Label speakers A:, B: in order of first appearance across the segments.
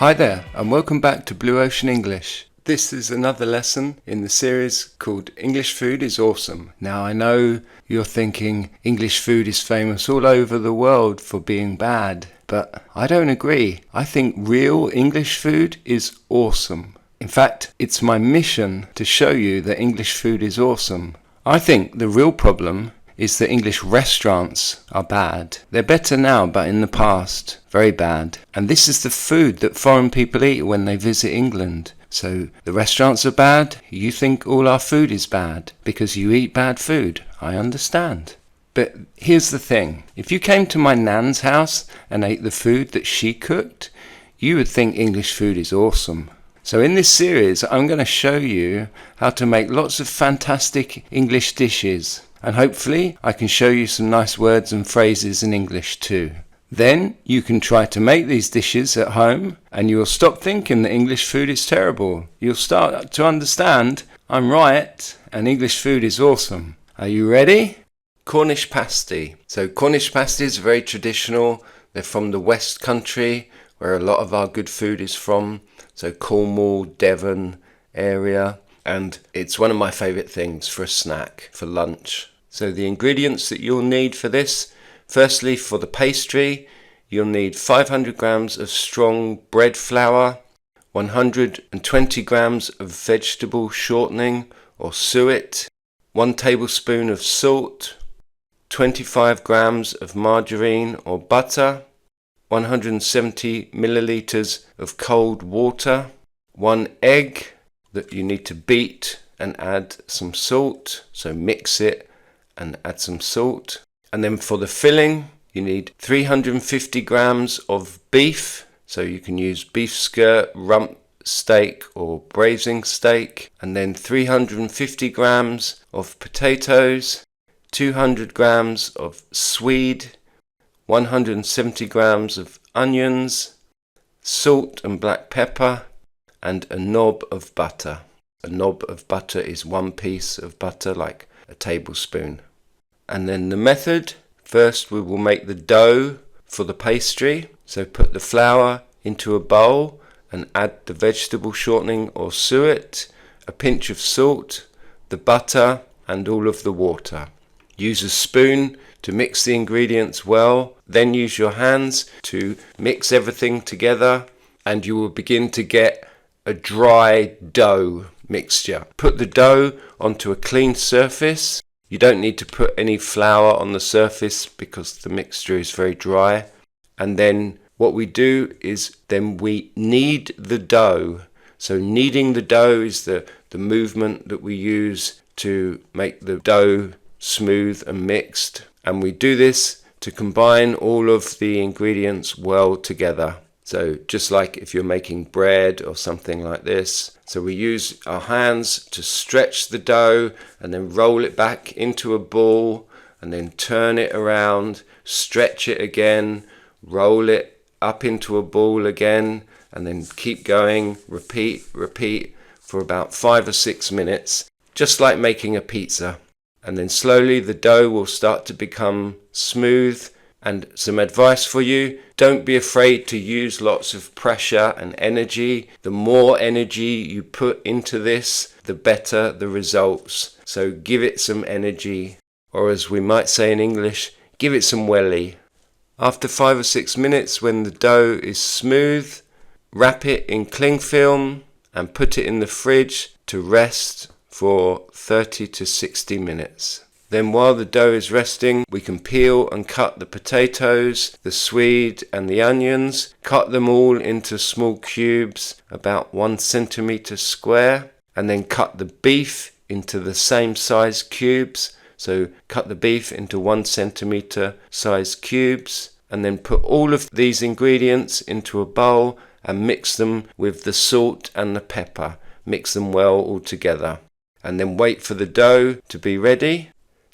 A: Hi there, and welcome back to Blue Ocean English. This is another lesson in the series called English Food is Awesome. Now I know you're thinking English food is famous all over the world for being bad, but I don't agree. I think real English food is awesome. In fact, it's my mission to show you that English food is awesome. I think the real problem is that English restaurants are bad. They're better now, but in the past, very bad. And this is the food that foreign people eat when they visit England. So the restaurants are bad, you think all our food is bad because you eat bad food. I understand. But here's the thing. If you came to my nan's house and ate the food that she cooked, you would think English food is awesome. So in this series, I'm going to show you how to make lots of fantastic English dishes. And hopefully I can show you some nice words and phrases in English too. Then you can try to make these dishes at home and you will stop thinking that English food is terrible. You'll start to understand I'm right and English food is awesome. Are you ready? Cornish pasty. So Cornish pasty is very traditional. They're from the West Country where a lot of our good food is from. So Cornwall, Devon area. And it's one of my favourite things for a snack, for lunch. So the ingredients that you'll need for this, firstly for the pastry, you'll need 500 grams of strong bread flour, 120 grams of vegetable shortening or suet, 1 tablespoon of salt, 25 grams of margarine or butter, 170 millilitres of cold water, 1 egg that you need to beat and add some salt, so mix it and add some salt. And then for the filling, you need 350 grams of beef, so you can use beef skirt, rump steak or braising steak, and then 350 grams of potatoes, 200 grams of swede, 170 grams of onions, salt and black pepper, and a knob of butter. A knob of butter is 1 piece of butter, like a tablespoon. And then the method, first we will make the dough for the pastry. So put the flour into a bowl and add the vegetable shortening or suet, a pinch of salt, the butter and all of the water. Use a spoon to mix the ingredients well, then use your hands to mix everything together and you will begin to get a dry dough mixture. Put the dough onto a clean surface. You don't need to put any flour on the surface because the mixture is very dry. And then what we do is then we knead the dough. So kneading the dough is the movement that we use to make the dough smooth and mixed. And we do this to combine all of the ingredients well together. So just like if you're making bread or something like this. So we use our hands to stretch the dough and then roll it back into a ball and then turn it around, stretch it again, roll it up into a ball again and then keep going, repeat for about 5 or 6 minutes, just like making a pizza. And then slowly the dough will start to become smooth. And some advice for you, don't be afraid to use lots of pressure and energy. The more energy you put into this, the better the results. So give it some energy, or as we might say in English, give it some welly. After 5 or 6 minutes, when the dough is smooth, wrap it in cling film and put it in the fridge to rest for 30 to 60 minutes. Then while the dough is resting, we can peel and cut the potatoes, the swede and the onions. Cut them all into small cubes, about 1 centimetre square. And then cut the beef into the same size cubes. So cut the beef into 1 centimetre size cubes. And then put all of these ingredients into a bowl and mix them with the salt and the pepper. Mix them well all together. And then wait for the dough to be ready.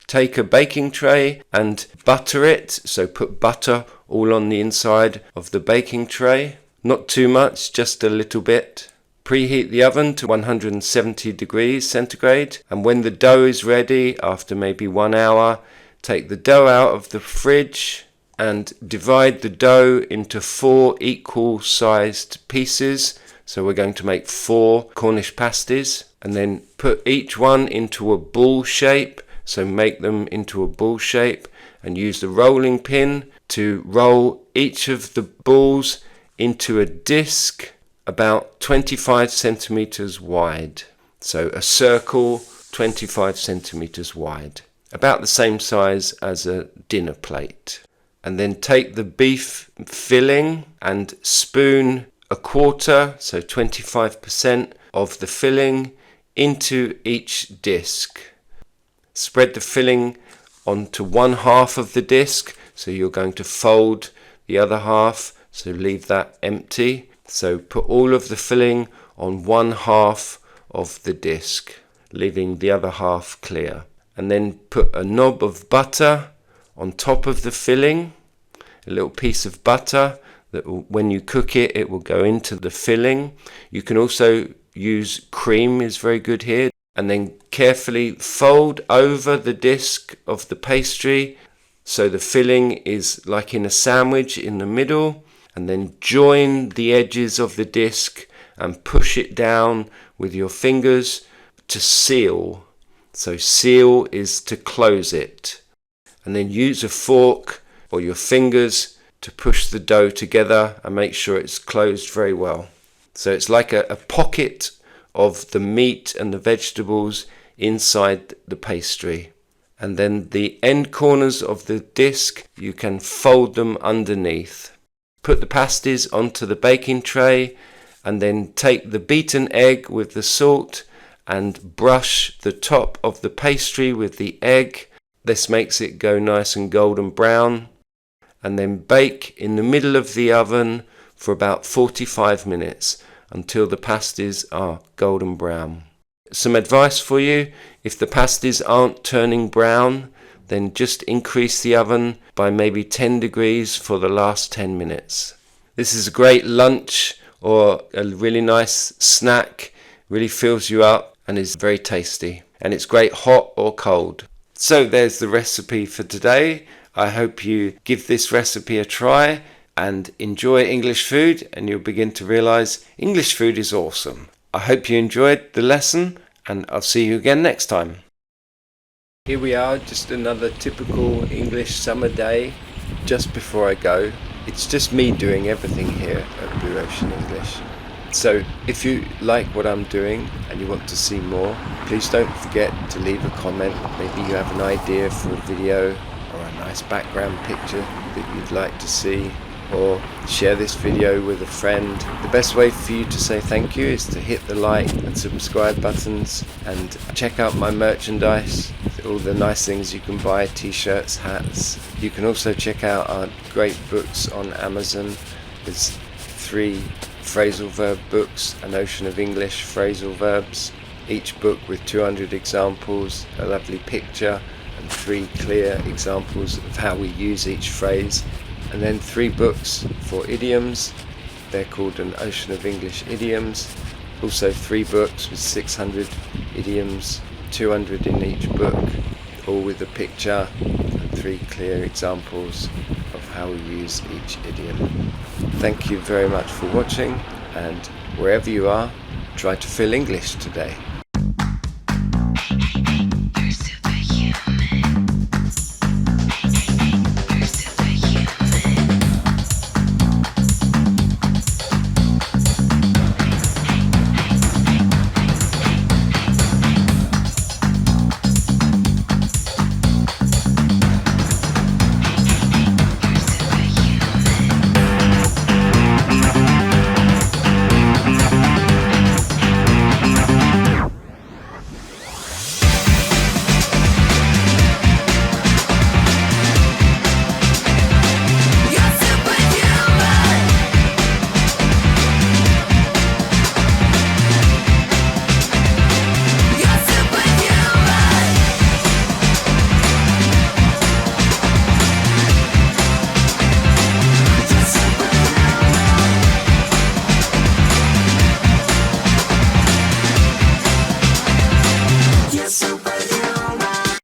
A: Take a baking tray and butter it, so put butter all on the inside of the baking tray. Not too much, just a little bit. Preheat the oven to 170 degrees centigrade, and when the dough is ready, after maybe 1 hour, take the dough out of the fridge, and divide the dough into 4 equal sized pieces. So we're going to make 4 Cornish pasties, and then put each one into a ball shape. So make them into a ball shape and use the rolling pin to roll each of the balls into a disc about 25 centimeters wide. So a circle 25 centimeters wide, about the same size as a dinner plate. And then take the beef filling and spoon a quarter, so 25% of the filling, into each disc. Spread the filling onto one half of the disc, so you're going to fold the other half, so leave that empty. So put all of the filling on one half of the disc, leaving the other half clear. And then put a knob of butter on top of the filling, a little piece of butter that will, when you cook it, it will go into the filling. You can also use cream, is very good here. And then carefully fold over the disc of the pastry so the filling is like in a sandwich in the middle, and then join the edges of the disc and push it down with your fingers to seal. So seal is to close it. And then use a fork or your fingers to push the dough together and make sure it's closed very well. So it's like a pocket of the meat and the vegetables inside the pastry. And then the end corners of the disc, you can fold them underneath. Put the pasties onto the baking tray, and then take the beaten egg with the salt and brush the top of the pastry with the egg. This makes it go nice and golden brown. And then bake in the middle of the oven for about 45 minutes until the pasties are golden brown. Some advice for you: if the pasties aren't turning brown, then just increase the oven by maybe 10 degrees for the last 10 minutes. This is a great lunch or a really nice snack, really fills you up and is very tasty. And it's great hot or cold. So there's the recipe for today. I hope you give this recipe a try and enjoy English food, and you'll begin to realize English food is awesome. I hope you enjoyed the lesson, and I'll see you again next time. Here we are, just another typical English summer day. Just before I go, it's just me doing everything here at Blue Ocean English. So if you like what I'm doing and you want to see more, please don't forget to leave a comment. Maybe you have an idea for a video or a nice background picture that you'd like to see, or share this video with a friend. The best way for you to say thank you is to hit the like and subscribe buttons, and check out my merchandise, all the nice things you can buy, t-shirts, hats. You can also check out our great books on Amazon. There's 3 phrasal verb books, An Ocean of English phrasal verbs, each book with 200 examples, a lovely picture, and 3 clear examples of how we use each phrase. And then 3 books for idioms. They're called An Ocean of English Idioms. Also 3 books with 600 idioms, 200 in each book, all with a picture and 3 clear examples of how we use each idiom. Thank you very much for watching, and wherever you are, try to feel English today.